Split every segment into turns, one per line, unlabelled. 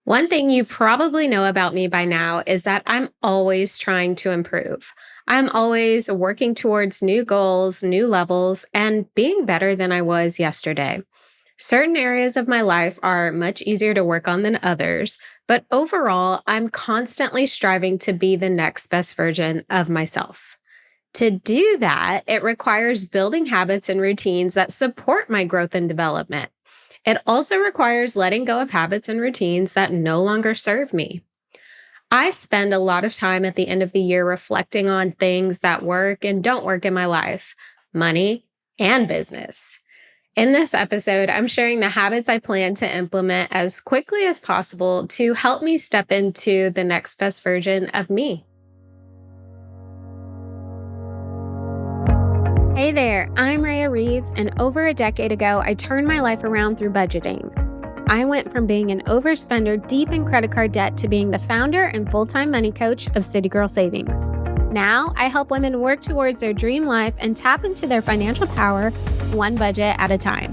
One thing you probably know about me by now is that I'm always trying to improve. I'm always working towards new goals, new levels, and being better than I was yesterday. Certain areas of my life are much easier to work on than others, but overall, I'm constantly striving to be the next best version of myself. To do that, it requires building habits and routines that support my growth and development. It also requires letting go of habits and routines that no longer serve me. I spend a lot of time at the end of the year reflecting on things that work and don't work in my life, money, and business. In this episode, I'm sharing the habits I plan to implement as quickly as possible to help me step into the next best version of me. Hey there, I'm Raya Reeves, and over a decade ago, I turned my life around through budgeting. I went from being an overspender deep in credit card debt to being the founder and full-time money coach of City Girl Savings. Now, I help women work towards their dream life and tap into their financial power one budget at a time.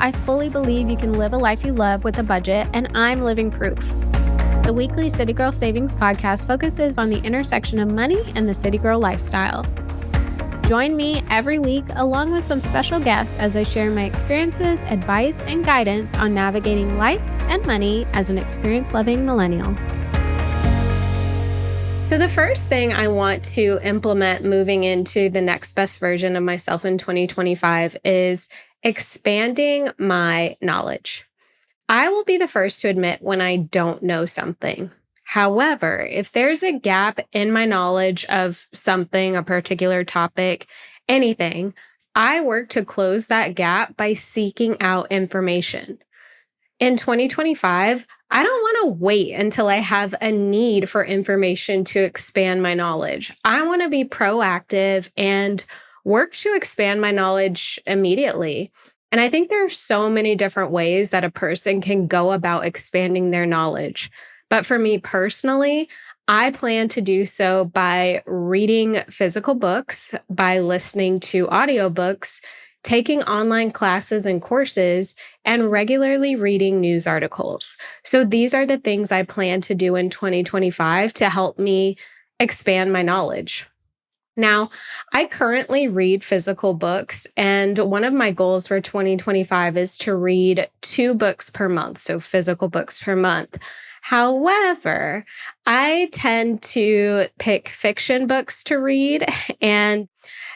I fully believe you can live a life you love with a budget, and I'm living proof. The weekly City Girl Savings podcast focuses on the intersection of money and the City Girl lifestyle. Join me every week along with some special guests as I share my experiences, advice, and guidance on navigating life and money as an experience-loving millennial. So the first thing I want to implement moving into the next best version of myself in 2025 is expanding my knowledge. I will be the first to admit when I don't know something. However, if there's a gap in my knowledge of something, a particular topic, anything, I work to close that gap by seeking out information. In 2025, I don't want to wait until I have a need for information to expand my knowledge. I want to be proactive and work to expand my knowledge immediately. And I think there are so many different ways that a person can go about expanding their knowledge. But for me personally, I plan to do so by reading physical books, by listening to audiobooks, taking online classes and courses, and regularly reading news articles. So these are the things I plan to do in 2025 to help me expand my knowledge. Now, I currently read physical books, and one of my goals for 2025 is to read 2 books per month, so physical books per month. However, I tend to pick fiction books to read and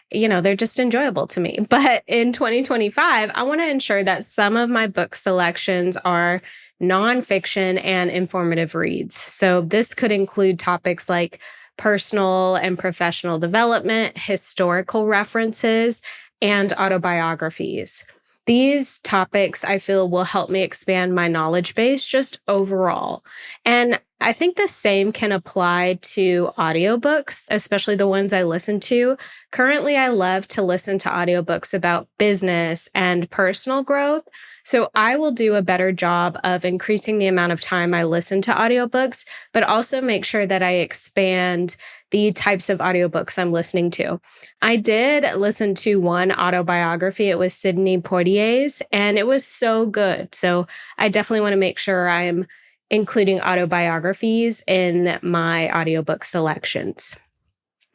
they're just enjoyable to me. But in 2025, I want to ensure that some of my book selections are nonfiction and informative reads. So this could include topics like personal and professional development, historical references, and autobiographies. These topics I feel will help me expand my knowledge base just overall. And I think the same can apply to audiobooks, especially the ones I listen to. Currently, I love to listen to audiobooks about business and personal growth. So I will do a better job of increasing the amount of time I listen to audiobooks, but also make sure that I expand the types of audiobooks I'm listening to. I did listen to one autobiography. It was Sidney Poitier's, and it was so good. So I definitely want to make sure I'm including autobiographies in my audiobook selections.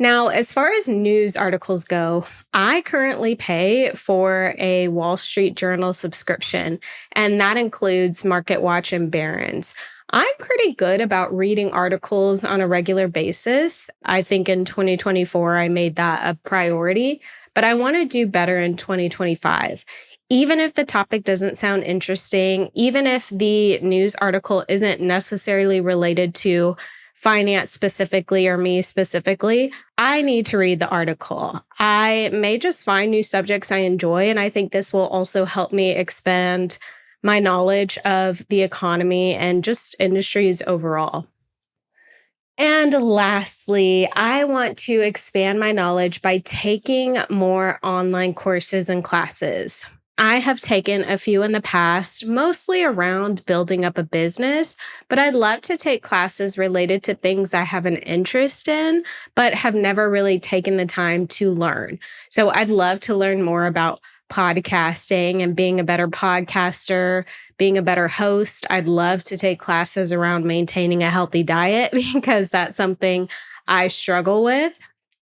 Now, as far as news articles go, I currently pay for a Wall Street Journal subscription, and that includes MarketWatch and Barron's. I'm pretty good about reading articles on a regular basis. I think in 2024, I made that a priority, but I want to do better in 2025. Even if the topic doesn't sound interesting, even if the news article isn't necessarily related to finance specifically or me specifically, I need to read the article. I may just find new subjects I enjoy, and I think this will also help me expand my knowledge of the economy and just industries overall. And lastly, I want to expand my knowledge by taking more online courses and classes. I have taken a few in the past, mostly around building up a business, but I'd love to take classes related to things I have an interest in, but have never really taken the time to learn. So I'd love to learn more about podcasting and being a better podcaster, being a better host. I'd love to take classes around maintaining a healthy diet because that's something I struggle with.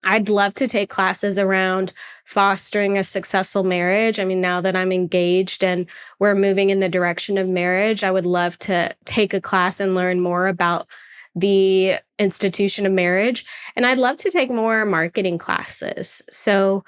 I'd love to take classes around fostering a successful marriage. I mean, now that I'm engaged and we're moving in the direction of marriage, I would love to take a class and learn more about the institution of marriage. And I'd love to take more marketing classes. So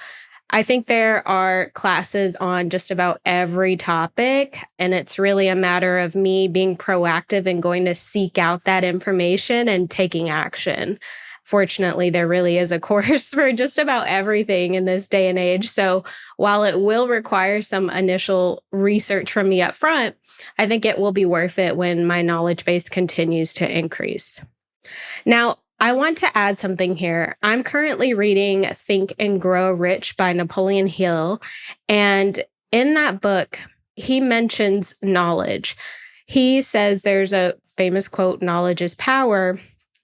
I think there are classes on just about every topic, and it's really a matter of me being proactive and going to seek out that information and taking action. Fortunately, there really is a course for just about everything in this day and age. So while it will require some initial research from me up front, I think it will be worth it when my knowledge base continues to increase. Now, I want to add something here. I'm currently reading Think and Grow Rich by Napoleon Hill. And in that book, he mentions knowledge. He says there's a famous quote, knowledge is power.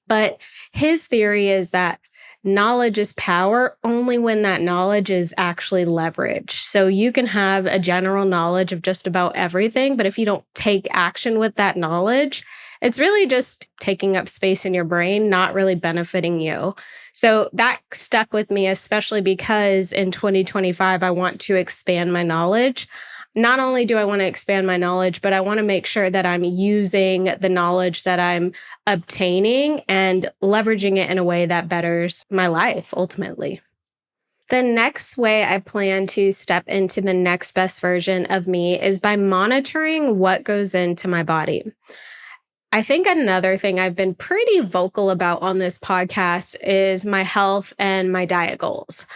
But his theory is that knowledge is power only when that knowledge is actually leveraged. So you can have a general knowledge of just about everything, but if you don't take action with that knowledge, it's really just taking up space in your brain, not really benefiting you. So that stuck with me, especially because in 2025, I want to expand my knowledge. Not only do I want to expand my knowledge, but I want to make sure that I'm using the knowledge that I'm obtaining and leveraging it in a way that betters my life ultimately. The next way I plan to step into the next best version of me is by monitoring what goes into my body. I think another thing I've been pretty vocal about on this podcast is my health and my diet goals.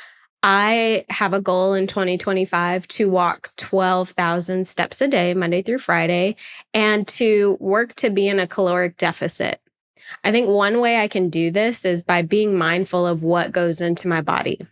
I have a goal in 2025 to walk 12,000 steps a day, Monday through Friday, and to work to be in a caloric deficit. I think one way I can do this is by being mindful of what goes into my body.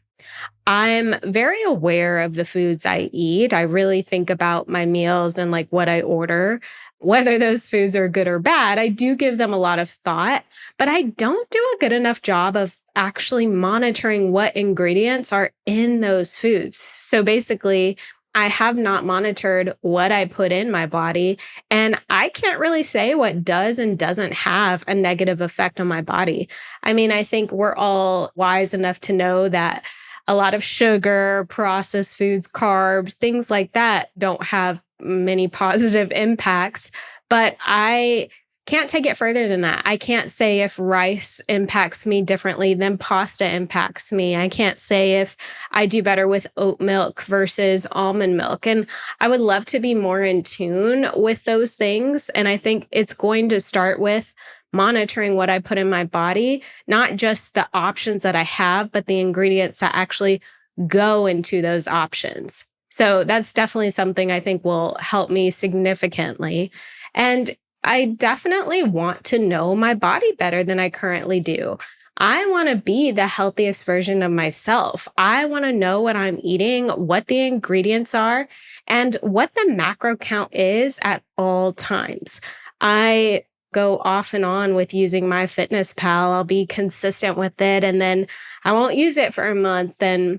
I'm very aware of the foods I eat. I really think about my meals and like what I order, whether those foods are good or bad. I do give them a lot of thought, but I don't do a good enough job of actually monitoring what ingredients are in those foods. So basically, I have not monitored what I put in my body, and I can't really say what does and doesn't have a negative effect on my body. I mean, I think we're all wise enough to know that a lot of sugar, processed foods, carbs, things like that don't have many positive impacts, but I can't take it further than that. I can't say if rice impacts me differently than pasta impacts me. I can't say if I do better with oat milk versus almond milk. And I would love to be more in tune with those things. And I think it's going to start with monitoring what I put in my body, not just the options that I have, but the ingredients that actually go into those options. So that's definitely something I think will help me significantly. And I definitely want to know my body better than I currently do. I want to be the healthiest version of myself. I want to know what I'm eating, what the ingredients are, and what the macro count is at all times. I go off and on with using MyFitnessPal. I'll be consistent with it, and then I won't use it for a month. And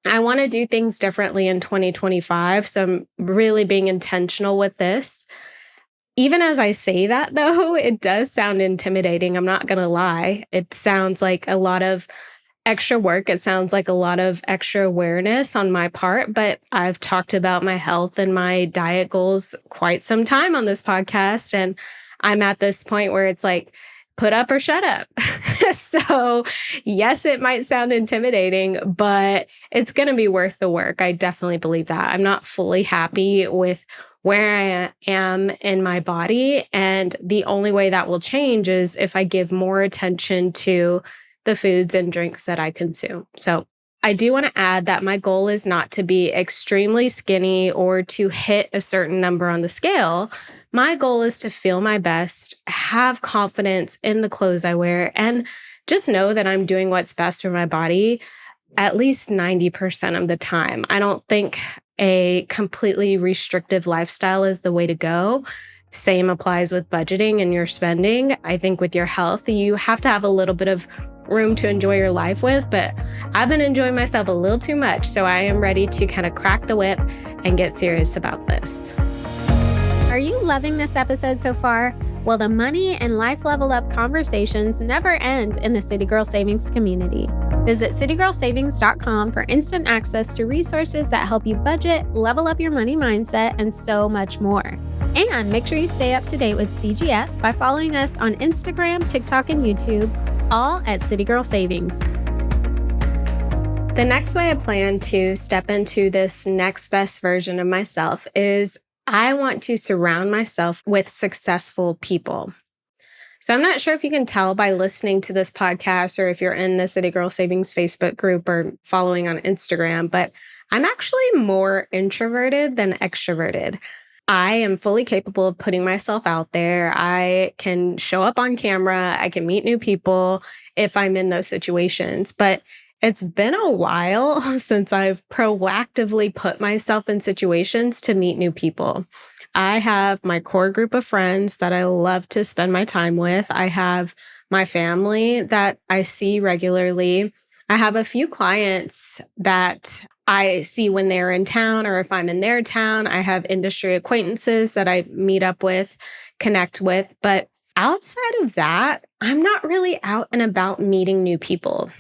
I want to do things differently in 2025. So I'm really being intentional with this. Even as I say that, though, it does sound intimidating. I'm not going to lie. It sounds like a lot of extra work. It sounds like a lot of extra awareness on my part, but I've talked about my health and my diet goals quite some time on this podcast. And I'm at this point where it's like, put up or shut up. So yes, it might sound intimidating, but it's going to be worth the work. I definitely believe that. I'm not fully happy with where I am in my body. And the only way that will change is if I give more attention to the foods and drinks that I consume. So I do want to add that my goal is not to be extremely skinny or to hit a certain number on the scale. My goal is to feel my best, have confidence in the clothes I wear, and just know that I'm doing what's best for my body at least 90% of the time. I don't think a completely restrictive lifestyle is the way to go. Same applies with budgeting and your spending. I think with your health, you have to have a little bit of room to enjoy your life with, but I've been enjoying myself a little too much. So I am ready to kind of crack the whip and get serious about this. Are you loving this episode so far? Well, the money and life level up conversations never end in the City Girl Savings community. Visit citygirlsavings.com for instant access to resources that help you budget, level up your money mindset, and so much more. And make sure you stay up to date with CGS by following us on Instagram, TikTok, and YouTube, all at City Girl Savings. The next way I plan to step into this next best version of myself is I want to surround myself with successful people. So I'm not sure if you can tell by listening to this podcast or if you're in the City Girl Savings Facebook group or following on Instagram, but I'm actually more introverted than extroverted. I am fully capable of putting myself out there. I can show up on camera. I can meet new people if I'm in those situations. But it's been a while since I've proactively put myself in situations to meet new people. I have my core group of friends that I love to spend my time with. I have my family that I see regularly. I have a few clients that I see when they're in town or if I'm in their town. I have industry acquaintances that I meet up with, connect with. But outside of that, I'm not really out and about meeting new people.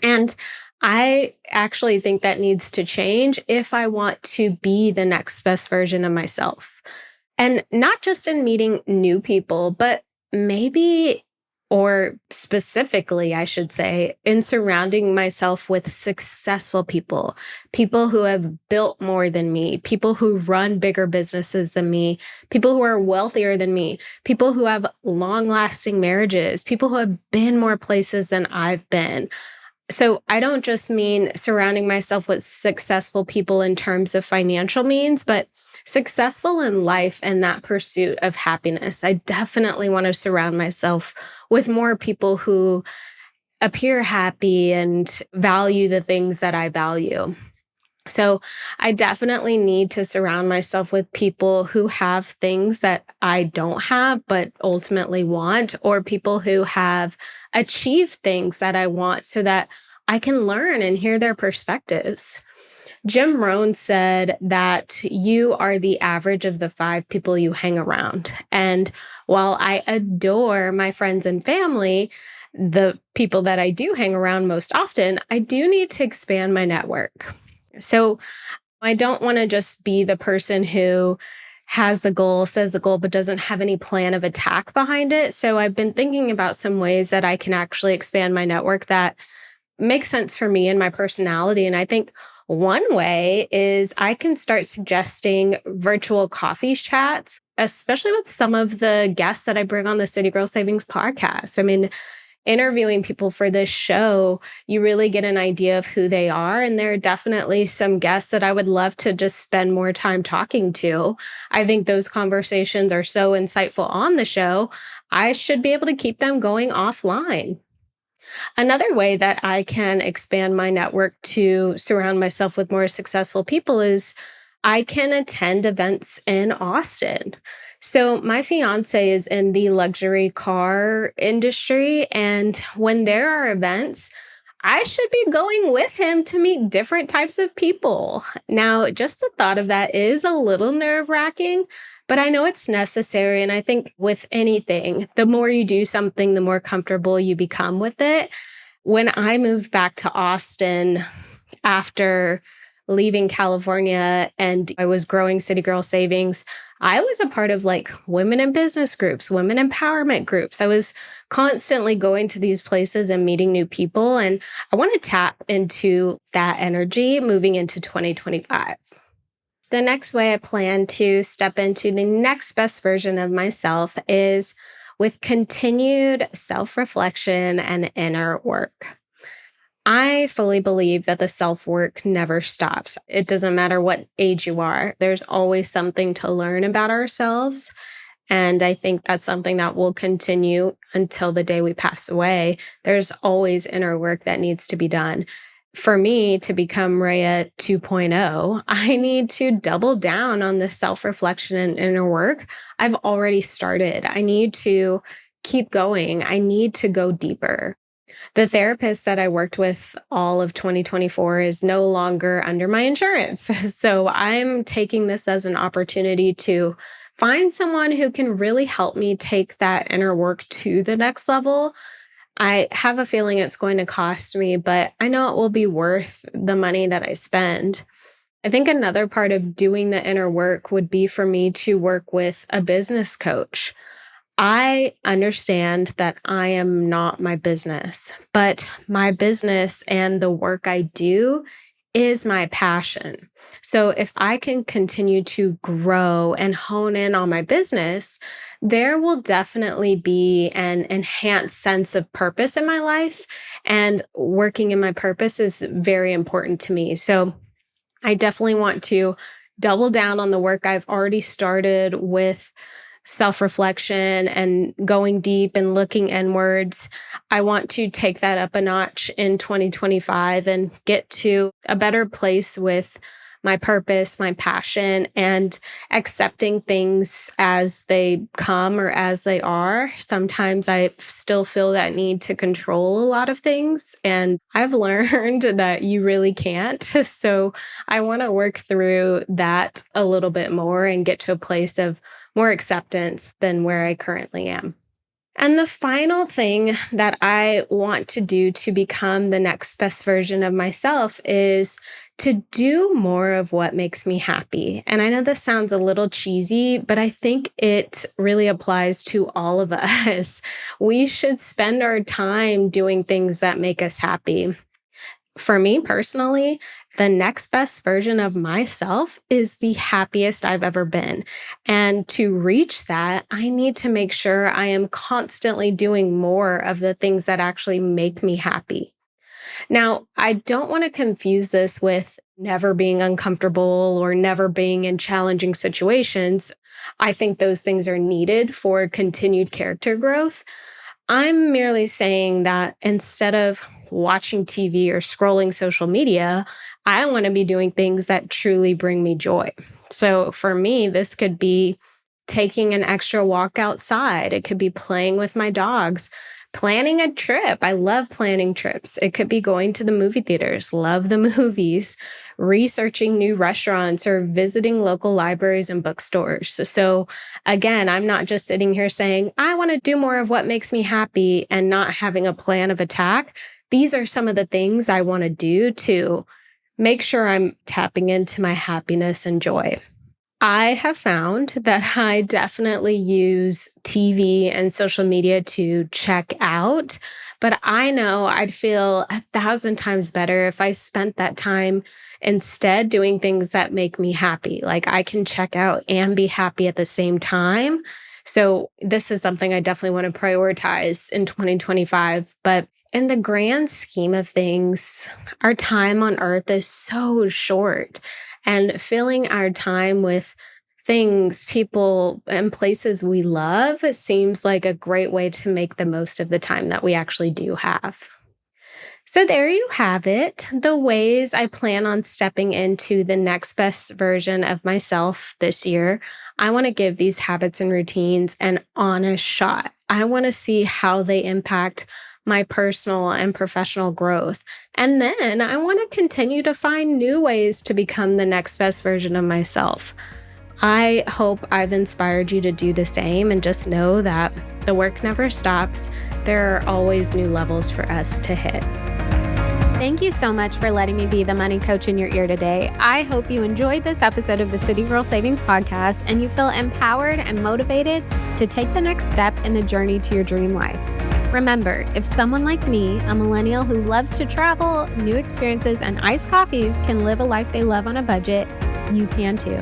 And I actually think that needs to change if I want to be the next best version of myself. And not just in meeting new people, but maybe, or specifically, I should say, in surrounding myself with successful people, people who have built more than me, people who run bigger businesses than me, people who are wealthier than me, people who have long-lasting marriages, people who have been more places than I've been. So I don't just mean surrounding myself with successful people in terms of financial means, but successful in life and that pursuit of happiness. I definitely want to surround myself with more people who appear happy and value the things that I value. So I definitely need to surround myself with people who have things that I don't have, but ultimately want, or people who have achieved things that I want so that I can learn and hear their perspectives. Jim Rohn said that you are the average of the 5 people you hang around. And while I adore my friends and family, the people that I do hang around most often, I do need to expand my network. So I don't want to just be the person who has the goal, says the goal, but doesn't have any plan of attack behind it. So I've been thinking about some ways that I can actually expand my network that makes sense for me and my personality. And I think one way is I can start suggesting virtual coffee chats, especially with some of the guests that I bring on the City Girl Savings podcast. I mean, interviewing people for this show, you really get an idea of who they are. And there are definitely some guests that I would love to just spend more time talking to. I think those conversations are so insightful on the show. I should be able to keep them going offline. Another way that I can expand my network to surround myself with more successful people is I can attend events in Austin. So my fiance is in the luxury car industry, and when there are events, I should be going with him to meet different types of people. Now, just the thought of that is a little nerve-wracking, but I know it's necessary. And I think with anything, the more you do something, the more comfortable you become with it. When I moved back to Austin after leaving California and I was growing City Girl Savings, I was a part of like women in business groups, women empowerment groups. I was constantly going to these places and meeting new people. And I want to tap into that energy moving into 2025. The next way I plan to step into the next best version of myself is with continued self-reflection and inner work. I fully believe that the self-work never stops. It doesn't matter what age you are. There's always something to learn about ourselves. And I think that's something that will continue until the day we pass away. There's always inner work that needs to be done. For me to become Raya 2.0, I need to double down on the self-reflection and inner work I've already started. I need to keep going. I need to go deeper. The therapist that I worked with all of 2024 is no longer under my insurance. So I'm taking this as an opportunity to find someone who can really help me take that inner work to the next level. I have a feeling it's going to cost me, but I know it will be worth the money that I spend. I think another part of doing the inner work would be for me to work with a business coach. I understand that I am not my business, but my business and the work I do is my passion. So if I can continue to grow and hone in on my business, there will definitely be an enhanced sense of purpose in my life. And working in my purpose is very important to me. So I definitely want to double down on the work I've already started with self reflection and going deep and looking inwards. I want to take that up a notch in 2025 and get to a better place with my purpose, my passion, and accepting things as they come or as they are. Sometimes I still feel that need to control a lot of things, and I've learned that you really can't. So I want to work through that a little bit more and get to a place of more acceptance than where I currently am. And the final thing that I want to do to become the next best version of myself is to do more of what makes me happy. And I know this sounds a little cheesy, but I think it really applies to all of us. We should spend our time doing things that make us happy. For me personally, the next best version of myself is the happiest I've ever been. And to reach that, I need to make sure I am constantly doing more of the things that actually make me happy. Now, I don't want to confuse this with never being uncomfortable or never being in challenging situations. I think those things are needed for continued character growth. I'm merely saying that instead of watching TV or scrolling social media, I want to be doing things that truly bring me joy. So for me, this could be taking an extra walk outside. It could be playing with my dogs, planning a trip. I love planning trips. It could be going to the movie theaters, love the movies, researching new restaurants, or visiting local libraries and bookstores. So again, I'm not just sitting here saying, I want to do more of what makes me happy and not having a plan of attack. These are some of the things I want to do to make sure I'm tapping into my happiness and joy. I have found that I definitely use TV and social media to check out, but I know I'd feel 1,000 times better if I spent that time instead doing things that make me happy. Like I can check out and be happy at the same time. So this is something I definitely want to prioritize in 2025. But in the grand scheme of things, our time on earth is so short. And filling our time with things, people, and places we love seems like a great way to make the most of the time that we actually do have. So there you have it, the ways I plan on stepping into the next best version of myself this year. I want to give these habits and routines an honest shot. I want to see how they impact my personal and professional growth. And then I want to continue to find new ways to become the next best version of myself. I hope I've inspired you to do the same and just know that the work never stops. There are always new levels for us to hit. Thank you so much for letting me be the money coach in your ear today. I hope you enjoyed this episode of the City Girl Savings Podcast and you feel empowered and motivated to take the next step in the journey to your dream life. Remember, if someone like me, a millennial who loves to travel, new experiences, and iced coffees can live a life they love on a budget, you can too.